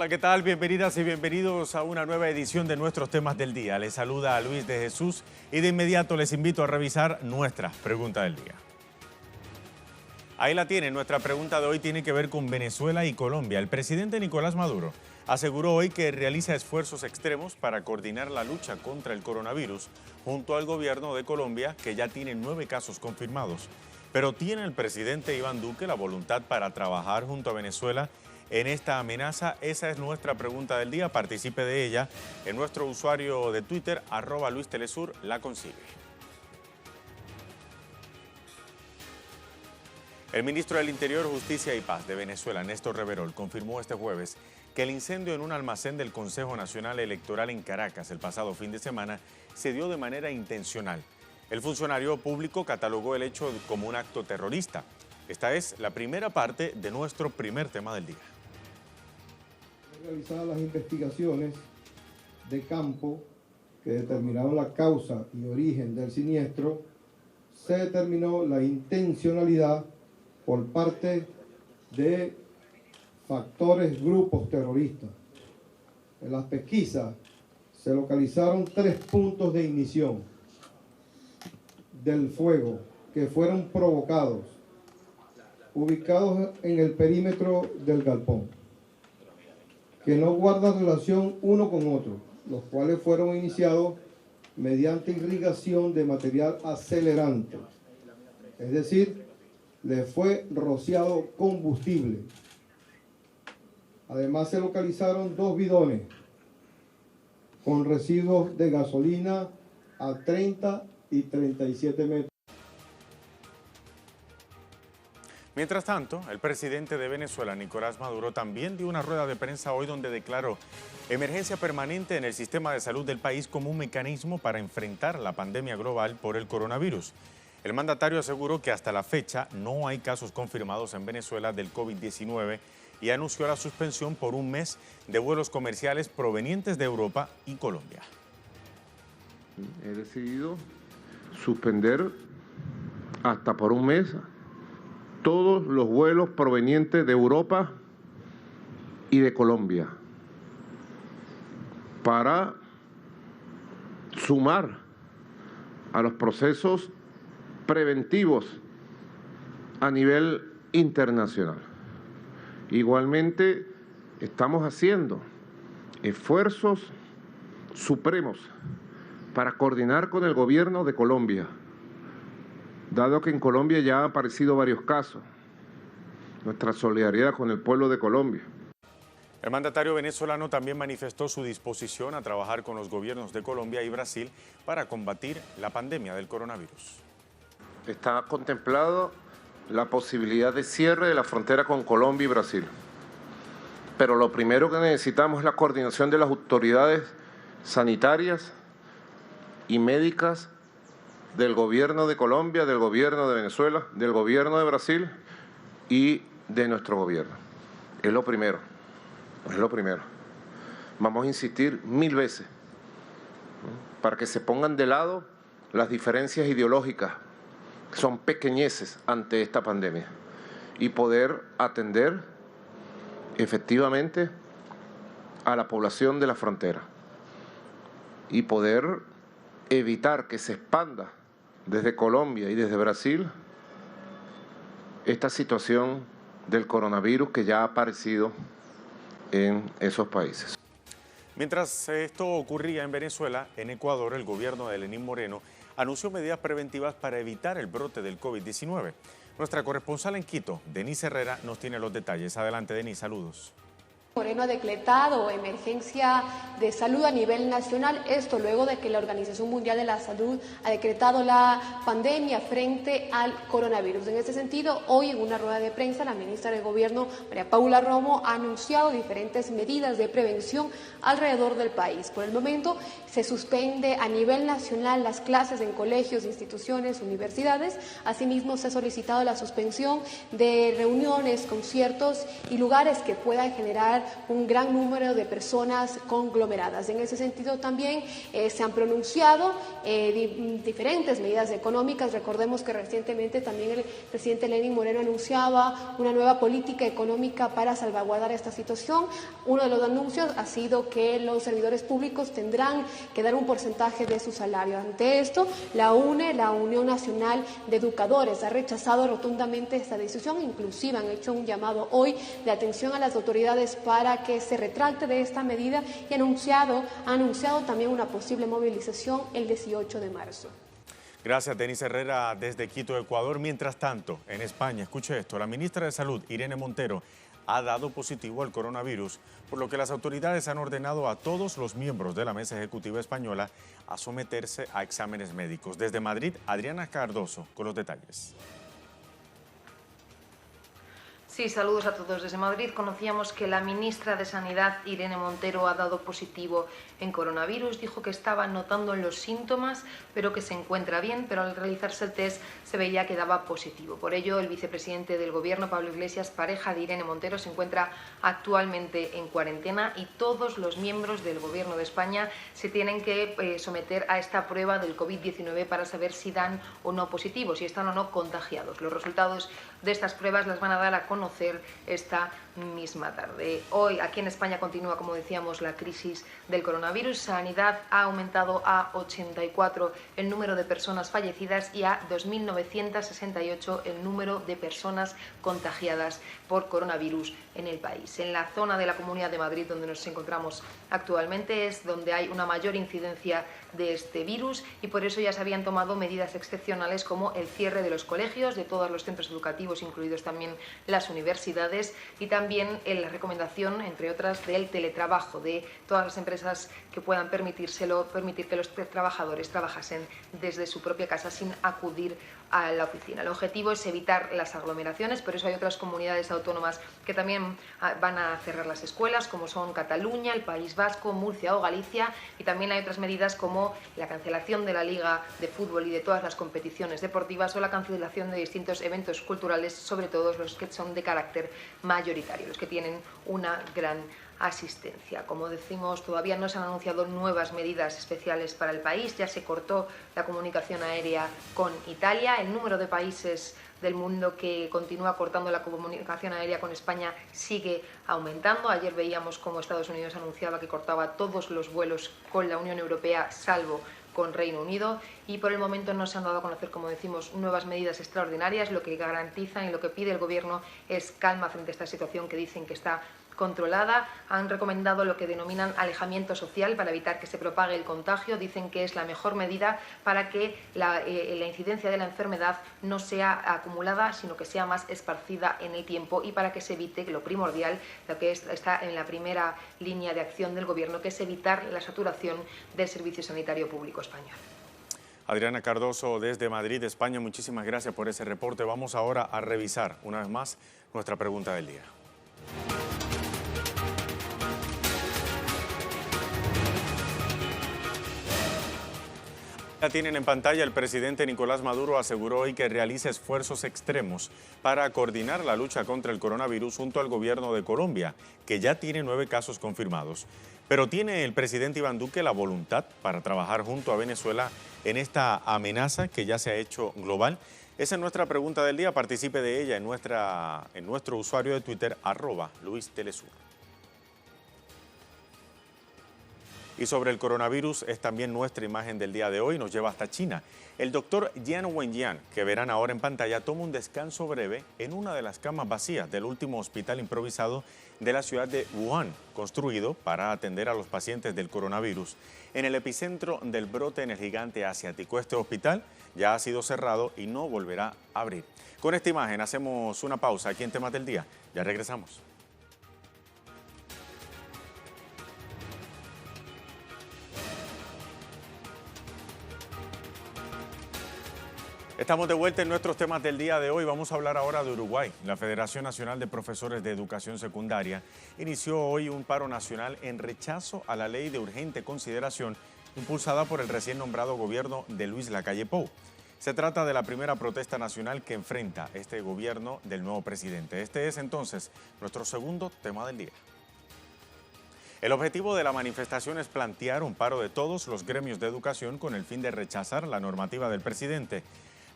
Hola, ¿qué tal? Bienvenidas y bienvenidos a una nueva edición de nuestros temas del día. Les saluda a Luis de Jesús y de inmediato les invito a revisar nuestra pregunta del día. Ahí la tienen. Nuestra pregunta de hoy tiene que ver con Venezuela y Colombia. El presidente Nicolás Maduro aseguró hoy que realiza esfuerzos extremos para coordinar la lucha contra el coronavirus junto al gobierno de Colombia, que ya tiene 9 casos confirmados. Pero ¿tiene el presidente Iván Duque la voluntad para trabajar junto a Venezuela en esta amenaza? Esa es nuestra pregunta del día. Participe de ella en nuestro usuario de Twitter, @LuisTelesur, la consigue. El ministro del Interior, Justicia y Paz de Venezuela, Néstor Reverol, confirmó este jueves que el incendio en un almacén del Consejo Nacional Electoral en Caracas el pasado fin de semana se dio de manera intencional. El funcionario público catalogó el hecho como un acto terrorista. Esta es la primera parte de nuestro primer tema del día. Realizadas las investigaciones de campo que determinaron la causa y origen del siniestro, se determinó la intencionalidad por parte de grupos terroristas. En las pesquisas se localizaron 3 puntos de ignición del fuego que fueron provocados, ubicados en el perímetro del galpón, que no guardan relación uno con otro, los cuales fueron iniciados mediante irrigación de material acelerante, es decir, le fue rociado combustible. Además se localizaron 2 bidones con residuos de gasolina a 30 y 37 metros. Mientras tanto, el presidente de Venezuela, Nicolás Maduro, también dio una rueda de prensa hoy donde declaró emergencia permanente en el sistema de salud del país como un mecanismo para enfrentar la pandemia global por el coronavirus. El mandatario aseguró que hasta la fecha no hay casos confirmados en Venezuela del COVID-19 y anunció la suspensión por un mes de vuelos comerciales provenientes de Europa y Colombia. He decidido suspender hasta por un mes todos los vuelos provenientes de Europa y de Colombia para sumar a los procesos preventivos a nivel internacional. Igualmente, estamos haciendo esfuerzos supremos para coordinar con el gobierno de Colombia, dado que en Colombia ya han aparecido varios casos. Nuestra solidaridad con el pueblo de Colombia. El mandatario venezolano también manifestó su disposición a trabajar con los gobiernos de Colombia y Brasil para combatir la pandemia del coronavirus. Está contemplado la posibilidad de cierre de la frontera con Colombia y Brasil. Pero lo primero que necesitamos es la coordinación de las autoridades sanitarias y médicas del gobierno de Colombia, del gobierno de Venezuela, del gobierno de Brasil y de nuestro gobierno. Es lo primero, es lo primero. Vamos a insistir 1000 veces para que se pongan de lado las diferencias ideológicas, que son pequeñeces ante esta pandemia, y poder atender efectivamente a la población de la frontera y poder evitar que se expanda desde Colombia y desde Brasil esta situación del coronavirus que ya ha aparecido en esos países. Mientras esto ocurría en Venezuela, en Ecuador, el gobierno de Lenín Moreno anunció medidas preventivas para evitar el brote del COVID-19. Nuestra corresponsal en Quito, Denise Herrera, nos tiene los detalles. Adelante, Denise, saludos. Moreno ha decretado emergencia de salud a nivel nacional, esto luego de que la Organización Mundial de la Salud ha decretado la pandemia frente al coronavirus. En este sentido, hoy en una rueda de prensa, la ministra de Gobierno, María Paula Romo, ha anunciado diferentes medidas de prevención alrededor del país. Por el momento, se suspende a nivel nacional las clases en colegios, instituciones, universidades. Asimismo, se ha solicitado la suspensión de reuniones, conciertos y lugares que puedan generar un gran número de personas conglomeradas. En ese sentido también se han pronunciado diferentes medidas económicas. Recordemos que recientemente también el presidente Lenín Moreno anunciaba una nueva política económica para salvaguardar esta situación. Uno de los anuncios ha sido que los servidores públicos tendrán que dar un porcentaje de su salario. Ante esto, la UNE, la Unión Nacional de Educadores, ha rechazado rotundamente esta decisión. Inclusive han hecho un llamado hoy de atención a las autoridades para que se retracte de esta medida y ha anunciado también una posible movilización el 18 de marzo. Gracias, Denise Herrera, desde Quito, Ecuador. Mientras tanto, en España, escuche esto, la ministra de Salud, Irene Montero, ha dado positivo al coronavirus, por lo que las autoridades han ordenado a todos los miembros de la mesa ejecutiva española a someterse a exámenes médicos. Desde Madrid, Adriana Cardoso con los detalles. Sí, saludos a todos. Desde Madrid conocíamos que la ministra de Sanidad, Irene Montero, ha dado positivo en coronavirus. Dijo que estaba notando los síntomas, pero que se encuentra bien, pero al realizarse el test se veía que daba positivo. Por ello, el vicepresidente del Gobierno, Pablo Iglesias, pareja de Irene Montero, se encuentra actualmente en cuarentena y todos los miembros del Gobierno de España se tienen que someter a esta prueba del COVID-19 para saber si dan o no positivo, si están o no contagiados. Los resultados de estas pruebas las van a dar a conocer esta misma tarde. Hoy aquí en España continúa, como decíamos, la crisis del coronavirus. Sanidad ha aumentado a 84 el número de personas fallecidas y a 2.968 el número de personas contagiadas por coronavirus en el país. En la zona de la Comunidad de Madrid, donde nos encontramos actualmente, es donde hay una mayor incidencia de este virus y por eso ya se habían tomado medidas excepcionales como el cierre de los colegios, de todos los centros educativos, incluidos también las universidades, y también la recomendación, entre otras, del teletrabajo, de todas las empresas que puedan permitírselo, permitir que los trabajadores trabajasen desde su propia casa sin acudir a la oficina. El objetivo es evitar las aglomeraciones, por eso hay otras comunidades autónomas que también van a cerrar las escuelas, como son Cataluña, el País Vasco, Murcia o Galicia, y también hay otras medidas como la cancelación de la Liga de Fútbol y de todas las competiciones deportivas o la cancelación de distintos eventos culturales, sobre todo los que son de carácter mayoritario, los que tienen una gran asistencia. Como decimos, todavía no se han anunciado nuevas medidas especiales para el país. Ya se cortó la comunicación aérea con Italia. El número de países del mundo que continúa cortando la comunicación aérea con España sigue aumentando. Ayer veíamos cómo Estados Unidos anunciaba que cortaba todos los vuelos con la Unión Europea, salvo con Reino Unido, y por el momento no se han dado a conocer, como decimos, nuevas medidas extraordinarias. Lo que garantizan y lo que pide el Gobierno es calma frente a esta situación que dicen que está controlada. Han recomendado lo que denominan alejamiento social para evitar que se propague el contagio. Dicen que es la mejor medida para que la incidencia de la enfermedad no sea acumulada, sino que sea más esparcida en el tiempo, y para que se evite lo primordial, lo que está en la primera línea de acción del Gobierno, que es evitar la saturación del Servicio Sanitario Público español. Adriana Cardoso desde Madrid, España, muchísimas gracias por ese reporte. Vamos ahora a revisar una vez más nuestra pregunta del día. La tienen en pantalla. El presidente Nicolás Maduro aseguró hoy que realiza esfuerzos extremos para coordinar la lucha contra el coronavirus junto al gobierno de Colombia, que ya tiene 9 casos confirmados. Pero ¿tiene el presidente Iván Duque la voluntad para trabajar junto a Venezuela en esta amenaza que ya se ha hecho global? Esa es nuestra pregunta del día. Participe de ella en nuestro usuario de Twitter, @LuisTelesur. Y sobre el coronavirus es también nuestra imagen del día de hoy, nos lleva hasta China. El doctor Jian Wenjian, que verán ahora en pantalla, toma un descanso breve en una de las camas vacías del último hospital improvisado de la ciudad de Wuhan, construido para atender a los pacientes del coronavirus. En el epicentro del brote en el gigante asiático, este hospital ya ha sido cerrado y no volverá a abrir. Con esta imagen hacemos una pausa aquí en Temas del Día. Ya regresamos. Estamos de vuelta en nuestros temas del día de hoy. Vamos a hablar ahora de Uruguay. La Federación Nacional de Profesores de Educación Secundaria inició hoy un paro nacional en rechazo a la ley de urgente consideración impulsada por el recién nombrado gobierno de Luis Lacalle Pou. Se trata de la primera protesta nacional que enfrenta este gobierno del nuevo presidente. Este es entonces nuestro segundo tema del día. El objetivo de la manifestación es plantear un paro de todos los gremios de educación con el fin de rechazar la normativa del presidente.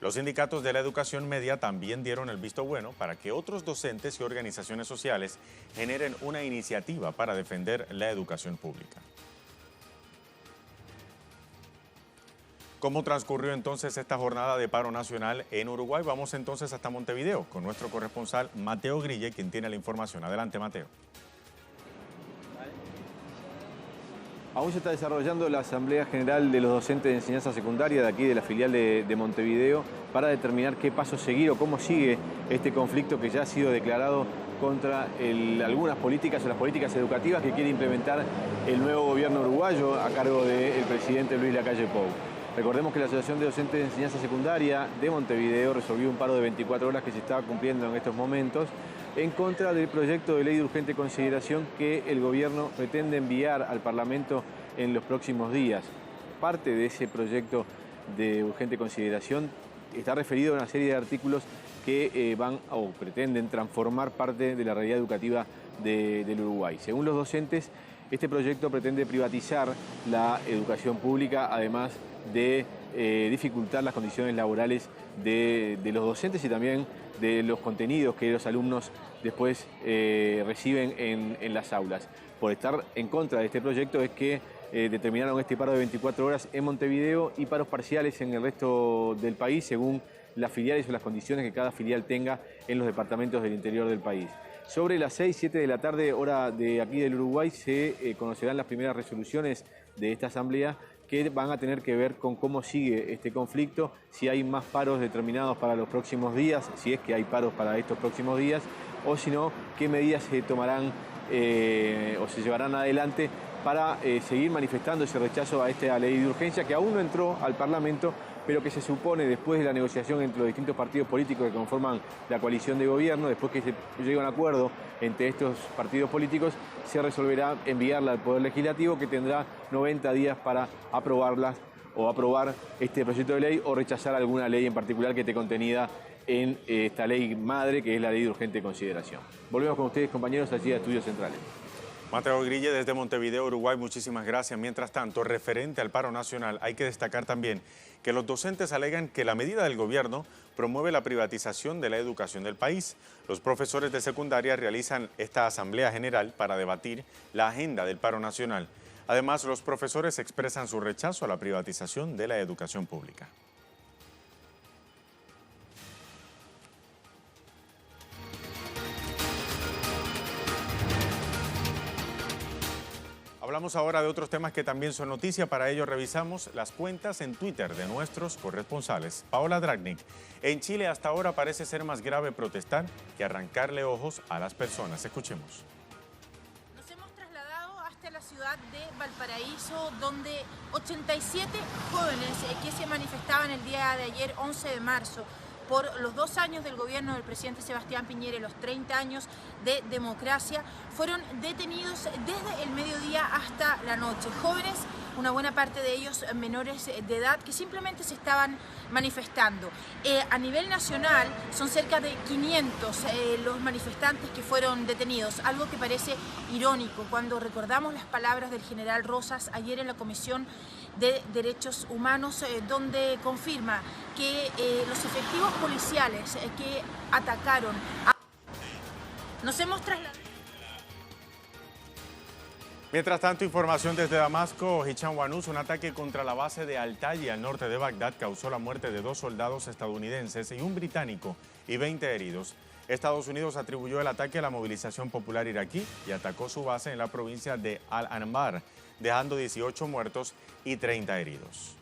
Los sindicatos de la educación media también dieron el visto bueno para que otros docentes y organizaciones sociales generen una iniciativa para defender la educación pública. ¿Cómo transcurrió entonces esta jornada de paro nacional en Uruguay? Vamos entonces hasta Montevideo con nuestro corresponsal Mateo Grille, quien tiene la información. Adelante, Mateo. Aún se está desarrollando la Asamblea General de los Docentes de Enseñanza Secundaria de aquí, de la filial de Montevideo, para determinar qué paso seguir o cómo sigue este conflicto que ya ha sido declarado contra algunas políticas o las políticas educativas que quiere implementar el nuevo gobierno uruguayo a cargo del presidente Luis Lacalle Pou. Recordemos que la Asociación de Docentes de Enseñanza Secundaria de Montevideo resolvió un paro de 24 horas que se estaba cumpliendo en estos momentos en contra del proyecto de ley de urgente consideración que el gobierno pretende enviar al Parlamento en los próximos días. Parte de ese proyecto de urgente consideración está referido a una serie de artículos que van o pretenden transformar parte de la realidad educativa del Uruguay. Según los docentes, este proyecto pretende privatizar la educación pública, además de dificultar las condiciones laborales de los docentes y también de los contenidos que los alumnos después reciben en las aulas. Por estar en contra de este proyecto es que determinaron este paro de 24 horas en Montevideo y paros parciales en el resto del país, según las filiales o las condiciones que cada filial tenga en los departamentos del interior del país. Sobre las 6, 7 de la tarde, hora de aquí del Uruguay, se conocerán las primeras resoluciones de esta asamblea que van a tener que ver con cómo sigue este conflicto, si hay más paros determinados para los próximos días, si es que hay paros para estos próximos días, o si no, qué medidas se tomarán o se llevarán adelante para seguir manifestando ese rechazo a esta ley de urgencia que aún no entró al Parlamento, pero que se supone después de la negociación entre los distintos partidos políticos que conforman la coalición de gobierno, después que se llegue a un acuerdo entre estos partidos políticos, se resolverá enviarla al Poder Legislativo, que tendrá 90 días para aprobarlas o aprobar este proyecto de ley o rechazar alguna ley en particular que esté contenida en esta ley madre, que es la ley de urgente consideración. Volvemos con ustedes, compañeros, allí a Estudios Centrales. Mateo Grille desde Montevideo, Uruguay, muchísimas gracias. Mientras tanto, referente al paro nacional, hay que destacar también que los docentes alegan que la medida del gobierno promueve la privatización de la educación del país. Los profesores de secundaria realizan esta asamblea general para debatir la agenda del paro nacional. Además, los profesores expresan su rechazo a la privatización de la educación pública. Hablamos ahora de otros temas que también son noticia. Para ello revisamos las cuentas en Twitter de nuestros corresponsales. Paola Dragnik, en Chile hasta ahora parece ser más grave protestar que arrancarle ojos a las personas. Escuchemos. Nos hemos trasladado hasta la ciudad de Valparaíso, donde 87 jóvenes que se manifestaban el día de ayer, 11 de marzo, por los 2 años del gobierno del presidente Sebastián Piñera y los 30 años de democracia, fueron detenidos desde el mediodía hasta la noche. Jóvenes, una buena parte de ellos menores de edad, que simplemente se estaban manifestando. A nivel nacional son cerca de 500 los manifestantes que fueron detenidos, algo que parece irónico cuando recordamos las palabras del general Rosas ayer en la Comisión de Derechos Humanos, donde confirma que los efectivos policiales que atacaron nos hemos trasladado. Mientras tanto, información desde Damasco, Hicham Wanus, un ataque contra la base de Al-Taya al norte de Bagdad causó la muerte de 2 soldados estadounidenses y un británico y 20 heridos. Estados Unidos atribuyó el ataque a la movilización popular iraquí y atacó su base en la provincia de Al-Anbar, dejando 18 muertos y 30 heridos.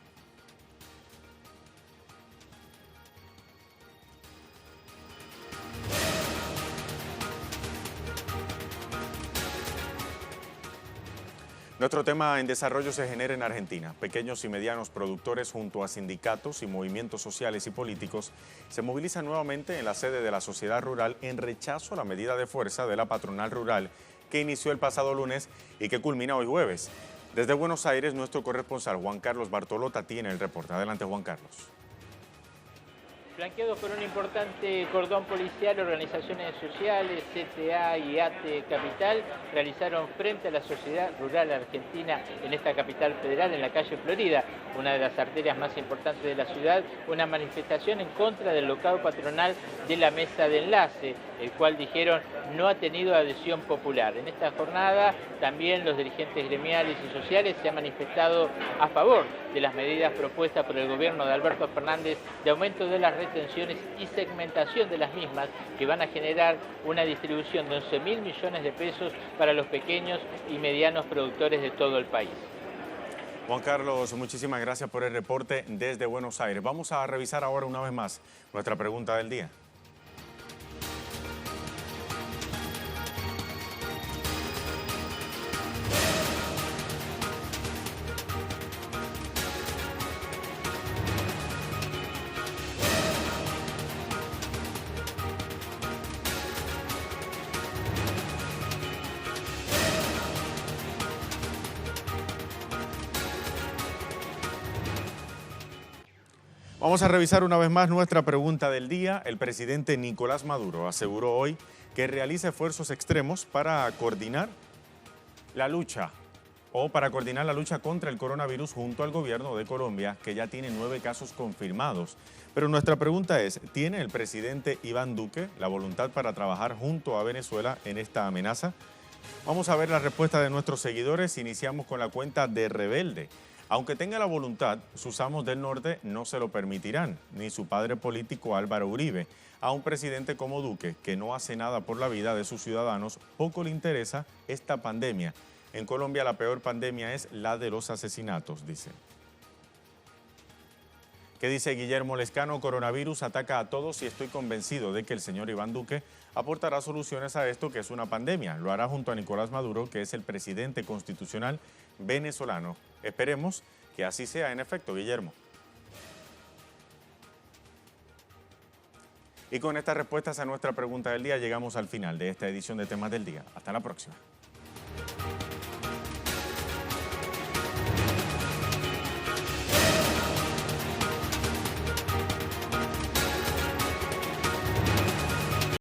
Nuestro tema en desarrollo se genera en Argentina. Pequeños y medianos productores junto a sindicatos y movimientos sociales y políticos se movilizan nuevamente en la sede de la Sociedad Rural en rechazo a la medida de fuerza de la patronal rural que inició el pasado lunes y que culmina hoy jueves. Desde Buenos Aires, nuestro corresponsal Juan Carlos Bartolota tiene el reporte. Adelante, Juan Carlos. Flanqueados por un importante cordón policial, organizaciones sociales, CTA y ATE Capital realizaron frente a la sociedad rural argentina en esta capital federal, en la calle Florida, una de las arterias más importantes de la ciudad, una manifestación en contra del locao patronal de la mesa de enlace, el cual dijeron no ha tenido adhesión popular. En esta jornada también los dirigentes gremiales y sociales se han manifestado a favor de las medidas propuestas por el gobierno de Alberto Fernández de aumento de las retenciones y segmentación de las mismas, que van a generar una distribución de 11.000 millones de pesos para los pequeños y medianos productores de todo el país. Juan Carlos, muchísimas gracias por el reporte desde Buenos Aires. Vamos a revisar ahora una vez más nuestra pregunta del día. Vamos a revisar una vez más nuestra pregunta del día. El presidente Nicolás Maduro aseguró hoy que realiza esfuerzos extremos para coordinar la lucha contra el coronavirus junto al gobierno de Colombia, que ya tiene 9 casos confirmados. Pero nuestra pregunta es, ¿tiene el presidente Iván Duque la voluntad para trabajar junto a Venezuela en esta amenaza? Vamos a ver la respuesta de nuestros seguidores. Iniciamos con la cuenta de Rebelde. Aunque tenga la voluntad, sus amos del norte no se lo permitirán, ni su padre político Álvaro Uribe. A un presidente como Duque, que no hace nada por la vida de sus ciudadanos, poco le interesa esta pandemia. En Colombia la peor pandemia es la de los asesinatos, dice. ¿Qué dice Guillermo Lescano? Coronavirus ataca a todos y estoy convencido de que el señor Iván Duque aportará soluciones a esto que es una pandemia. Lo hará junto a Nicolás Maduro, que es el presidente constitucional venezolano. Esperemos que así sea en efecto, Guillermo. Y con estas respuestas a nuestra pregunta del día llegamos al final de esta edición de Temas del Día. Hasta la próxima.